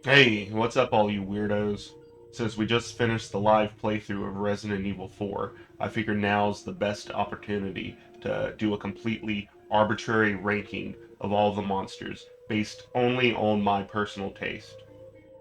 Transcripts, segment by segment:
Hey, what's up, all you weirdos? Since we just finished the live playthrough of Resident Evil 4, I figure now's the best opportunity to do a completely arbitrary ranking of all the monsters based only on my personal taste.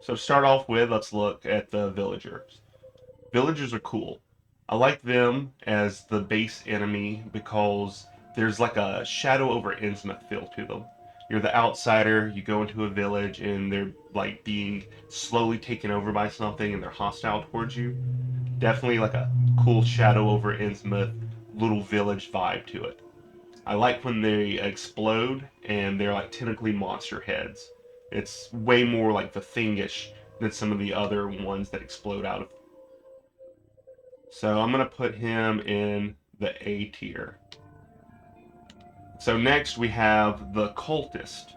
So, to start off with, let's look at the villagers. Villagers are cool. I like them as the base enemy because there's like a shadow over Innsmouth feel to them. You're the outsider, you go into a village and they're like being slowly taken over by something and they're hostile towards you. Definitely like a cool shadow over Innsmouth little village vibe to it. I like when they explode and they're like tentacly monster heads. It's way more like the thingish than some of the other ones that explode out of. So I'm going to put him in the A tier. So next we have the cultist.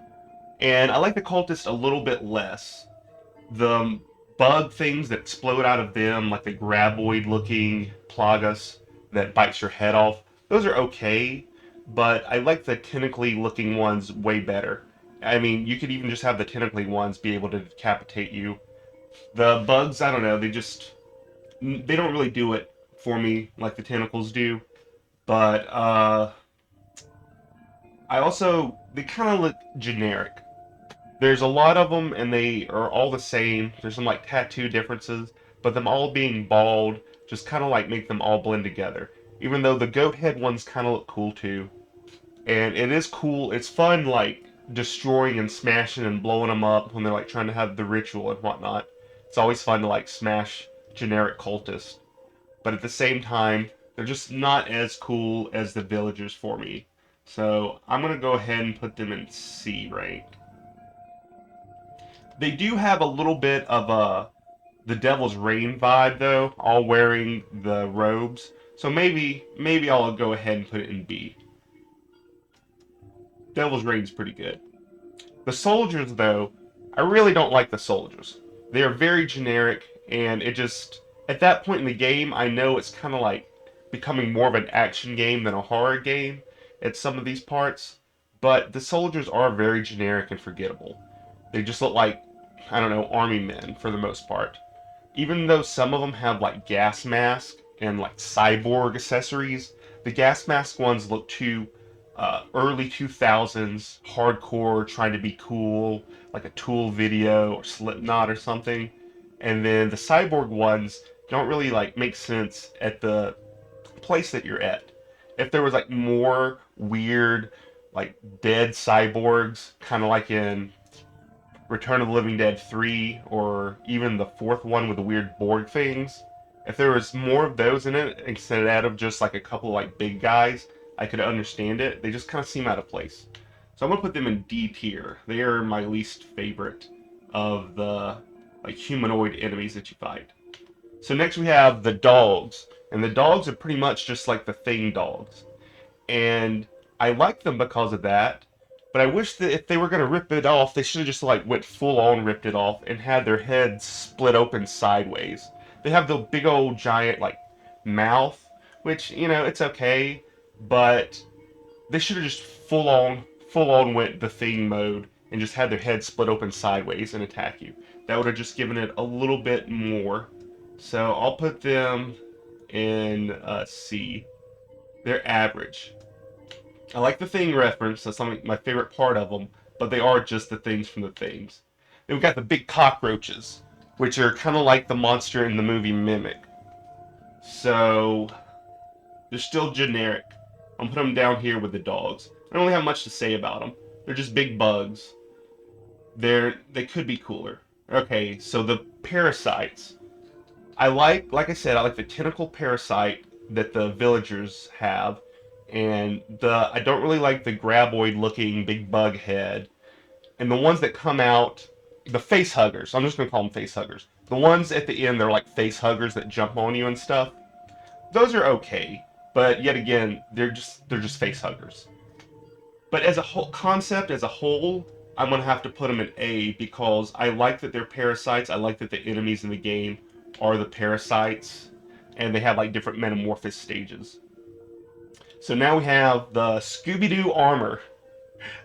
And I like the cultist a little bit less. The bug things that explode out of them, like the graboid looking plagas that bites your head off, those are okay, but I like the tentacly looking ones way better. I mean, you could even just have the tentacly ones be able to decapitate you. The bugs, I don't know, they don't really do it for me like the tentacles do. But I also they kind of look generic. There's a lot of them, and they are all the same. There's some like tattoo differences, but them all being bald just kind of like make them all blend together. Even though the goat head ones kind of look cool too, and it is cool. It's fun like destroying and smashing and blowing them up when they're like trying to have the ritual and whatnot. It's always fun to like smash generic cultists, but at the same time, they're just not as cool as the villagers for me. So I'm gonna go ahead and put them in C rank. They do have a little bit of a the Devil's Reign vibe though, all wearing the robes. So maybe I'll go ahead and put it in B. Devil's Reign's pretty good. The soldiers though, I really don't like the soldiers. They are very generic, and it just at that point in the game, I know it's kind of like becoming more of an action game than a horror game at some of these parts. But the soldiers are very generic and forgettable. They just look like, I don't know, army men for the most part. Even though some of them have like gas mask and like cyborg accessories, the gas mask ones look too early 2000s hardcore, trying to be cool, like a Tool video or Slipknot or something. And then the cyborg ones don't really like make sense at the place that you're at. If there was like more weird, like dead cyborgs, kind of like in Return of the Living Dead 3 or even the fourth one with the weird Borg things, if there was more of those in it instead of just like a couple of like big guys, I could understand it. They just kind of seem out of place. So I'm gonna put them in D tier. They are my least favorite of the like humanoid enemies that you fight. So next we have the dogs, and the dogs are pretty much just like the Thing dogs, and I like them because of that. But I wish that if they were gonna rip it off, they should have just like went full on ripped it off and had their heads split open sideways. They have the big old giant like mouth, which it's okay, but they should have just full on went the Thing mode and just had their head split open sideways and attack you. That would have just given it a little bit more. So I'll put them in C. They're average. I like the Thing reference. That's something my favorite part of them, but they are just the things from the things. Then we've got the big cockroaches, which are kind of like the monster in the movie Mimic. So they're still generic. I'm putting them down here with the dogs. I don't really have much to say about them. They're just big bugs. They could be cooler. Okay, so the parasites. Like I said, I like the tentacle parasite that the villagers have, and I don't really like the graboid looking big bug head. And the ones that come out, the face huggers. I'm just gonna call them face huggers. The ones at the end, they're like face huggers that jump on you and stuff. Those are okay, but yet again, they're just face huggers. But as a whole concept, as a whole, I'm gonna have to put them in A because I like that they're parasites. I like that the enemies in the game are the parasites, and they have like different metamorphosis stages. So now we have the Scooby Doo armor.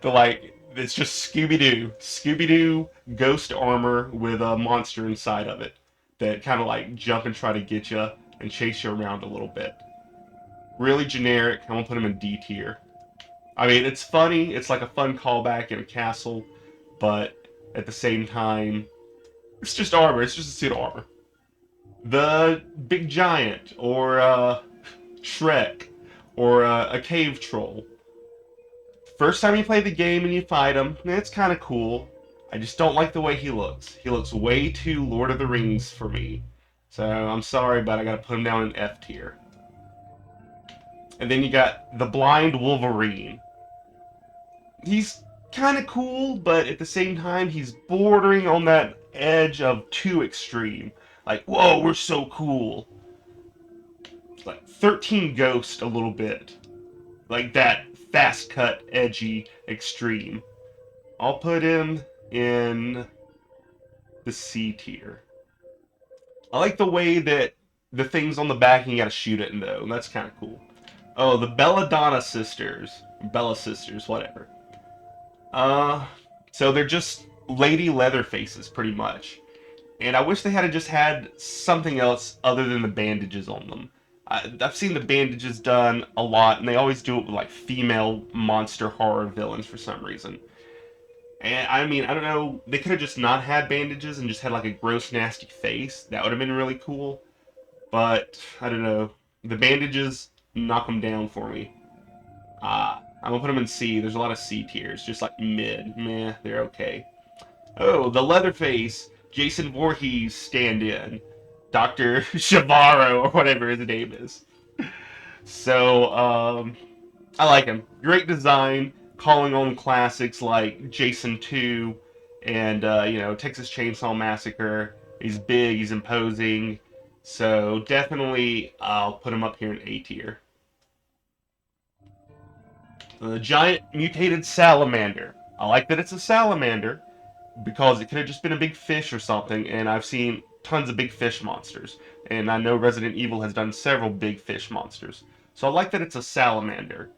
The like It's just Scooby-Doo. Scooby-Doo ghost armor with a monster inside of it that kind of like jump and try to get you and chase you around a little bit. Really generic. I'm gonna put him in D tier. I mean, it's funny. It's like a fun callback in a castle, but at the same time, it's just armor. It's just a suit of armor. The big giant, or Shrek, or a cave troll. First time you play the game and you fight him, it's kind of cool. I just don't like the way he looks. He looks way too Lord of the Rings for me. So I'm sorry, but I gotta put him down in F tier. And then you got the blind Wolverine. He's kind of cool, but at the same time, he's bordering on that edge of too extreme. Like, whoa, we're so cool. Like 13 Ghost a little bit. Like that fast cut, edgy, extreme. I'll put him in the C tier. I like the way that the things on the back you gotta shoot it in though. That's kind of cool. Oh, the Belladonna sisters. Bella sisters, whatever. Uh, so they're just lady Leatherfaces, pretty much. And I wish they had just had something else other than the bandages on them. I've seen the bandages done a lot, and they always do it with like female monster horror villains for some reason. And I mean, I don't know, they could have just not had bandages and just had like a gross, nasty face. That would have been really cool. But I don't know, the bandages knock them down for me. I'm gonna put them in C. There's a lot of C tiers, just like mid. Meh, they're okay. Oh, the Leatherface, Jason Voorhees stand-in, Dr. Shavaro, or whatever his name is. So, I like him. Great design, calling on classics like Jason 2 and, Texas Chainsaw Massacre. He's big, he's imposing. So, definitely, I'll put him up here in A tier. The giant mutated salamander. I like that it's a salamander because it could have just been a big fish or something, and I've seen tons of big fish monsters. And I know Resident Evil has done several big fish monsters. So I like that it's a salamander.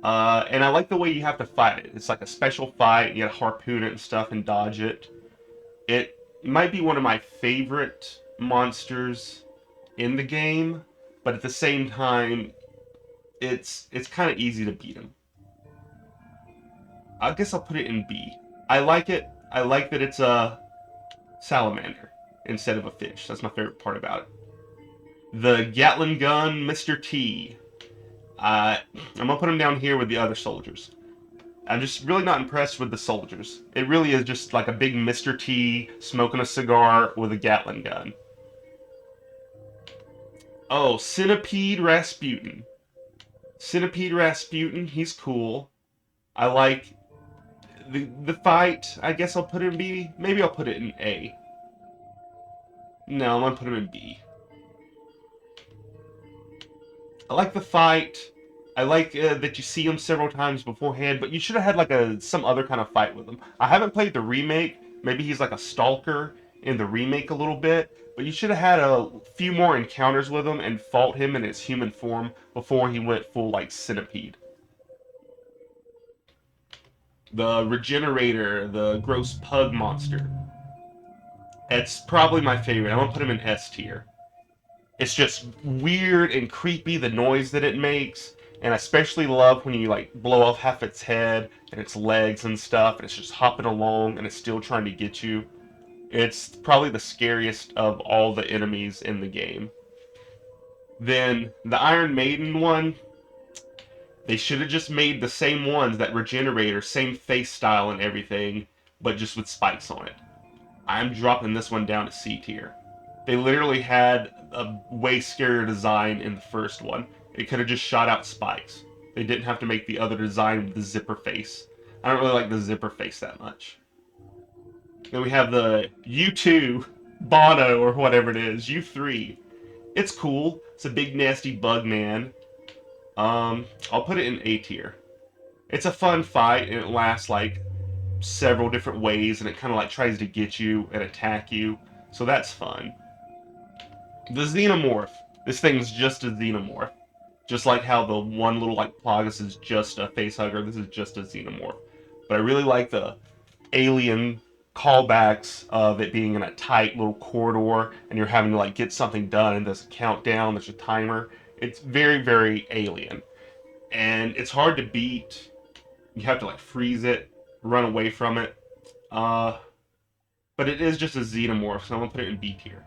And I like the way you have to fight it. It's like a special fight, you gotta harpoon it and stuff and dodge it. It might be one of my favorite monsters in the game, but at the same time, it's kind of easy to beat him. I guess I'll put it in B. I like it. I like that it's a salamander instead of a fish. That's my favorite part about it. The Gatling gun, Mr. T. I'm gonna put him down here with the other soldiers. I'm just really not impressed with the soldiers. It really is just like a big Mr. T smoking a cigar with a Gatling gun. Oh, Centipede Rasputin. Centipede Rasputin, he's cool. I like the fight. I guess I'll put it in B. Maybe I'll put it in A. No, I'm gonna put him in B. I like the fight. I like that you see him several times beforehand, but you should have had like some other kind of fight with him. I haven't played the remake. Maybe he's like a stalker in the remake a little bit, but you should have had a few more encounters with him and fought him in his human form before he went full like centipede. The Regenerator, the gross pug monster. It's probably my favorite. I'm gonna put him in S tier. It's just weird and creepy, the noise that it makes, and I especially love when you like blow off half its head and its legs and stuff, and it's just hopping along and it's still trying to get you. It's probably the scariest of all the enemies in the game. Then the Iron Maiden one, they should have just made the same ones, that Regenerator, same face style and everything, but just with spikes on it. I'm dropping this one down to C tier. They literally had a way scarier design in the first one. It could have just shot out spikes. They didn't have to make the other design with the zipper face. I don't really like the zipper face that much. Then we have the U2 Bono, or whatever it is, U3. It's cool. It's a big nasty bug man. I'll put it in A tier. It's a fun fight, and it lasts like several different ways, and it kind of like tries to get you and attack you. So that's fun. The Xenomorph. This thing's just a Xenomorph. Just like how the one little like Plagas is just a facehugger, this is just a Xenomorph. but I really like the alien callbacks of it being in a tight little corridor and you're having to like get something done and there's a countdown, there's a timer. It's very, very alien. And it's hard to beat. You have to like freeze it, run away from it. Uh but it is just a xenomorph, so I'm gonna put it in B tier.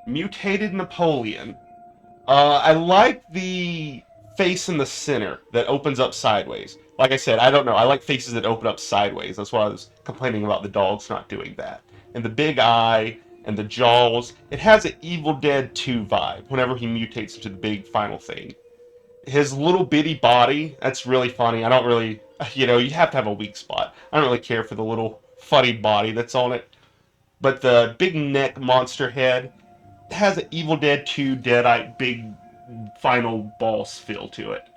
Mutated Napoleon. I like the face in the center that opens up sideways. Like I said, I don't know. I like faces that open up sideways. That's why I was complaining about the dogs not doing that. And the big eye and the jaws. It has an Evil Dead 2 vibe whenever he mutates into the big final thing. His little bitty body, that's really funny. I don't really, you have to have a weak spot. I don't really care for the little funny body that's on it. But the big neck monster head has an Evil Dead 2 Deadite big final boss feel to it.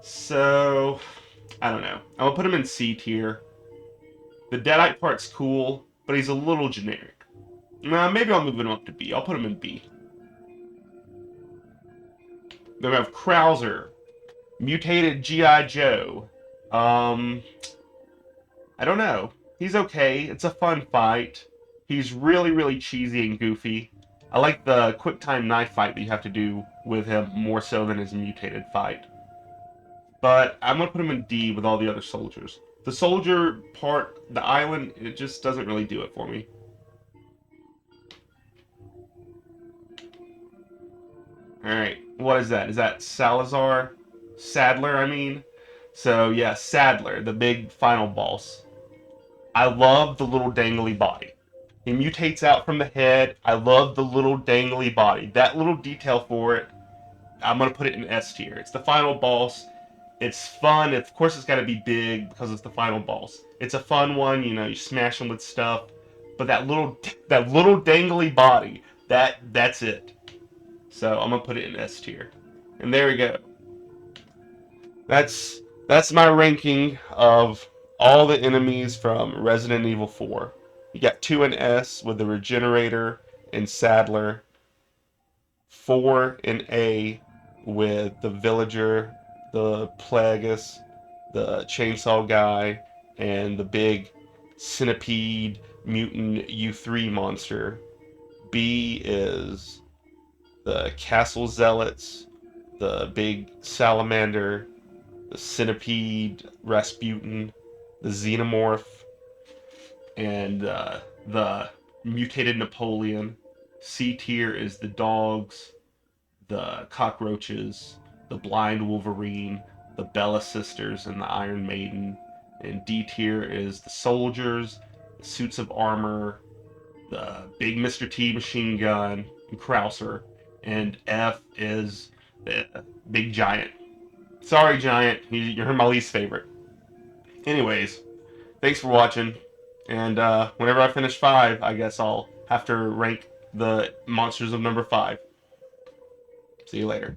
So, I don't know. I'm gonna put him in C tier. The Deadite part's cool, but he's a little generic. Maybe I'll move him up to B. I'll put him in B. Then we have Krauser, mutated G.I. Joe. I don't know. He's okay. It's a fun fight. He's really, really cheesy and goofy. I like the quick time knife fight that you have to do with him more so than his mutated fight. But I'm going to put him in D with all the other soldiers. The soldier part, the island, it just doesn't really do it for me. Alright, what is that? Is that Salazar? Sadler, I mean? So, yeah, Sadler, the big final boss. I love the little dangly body. He mutates out from the head. I love the little dangly body. That little detail for it, I'm going to put it in S tier. It's the final boss. It's fun. Of course, it's got to be big because it's the final boss. It's a fun one. You smash him with stuff. But that little dangly body, that's it. So I'm going to put it in S tier. And there we go. That's my ranking of all the enemies from Resident Evil 4. You got 2 in S with the Regenerator and Sadler, 4 in A with the Villager, the Plagueis, the Chainsaw Guy, and the big Centipede Mutant U3 monster. B is the Castle Zealots, the big Salamander, the Centipede Rasputin, the Xenomorph, and the Mutated Napoleon. C tier is the dogs, the cockroaches, the blind Wolverine, the Bella Sisters, and the Iron Maiden. And D tier is the soldiers, the suits of armor, the big Mr. T machine gun, and Krauser. And F is the big giant. Sorry, giant, you're my least favorite. Anyways, thanks for watching. And whenever I finish 5, I guess I'll have to rank the monsters of number 5. See you later.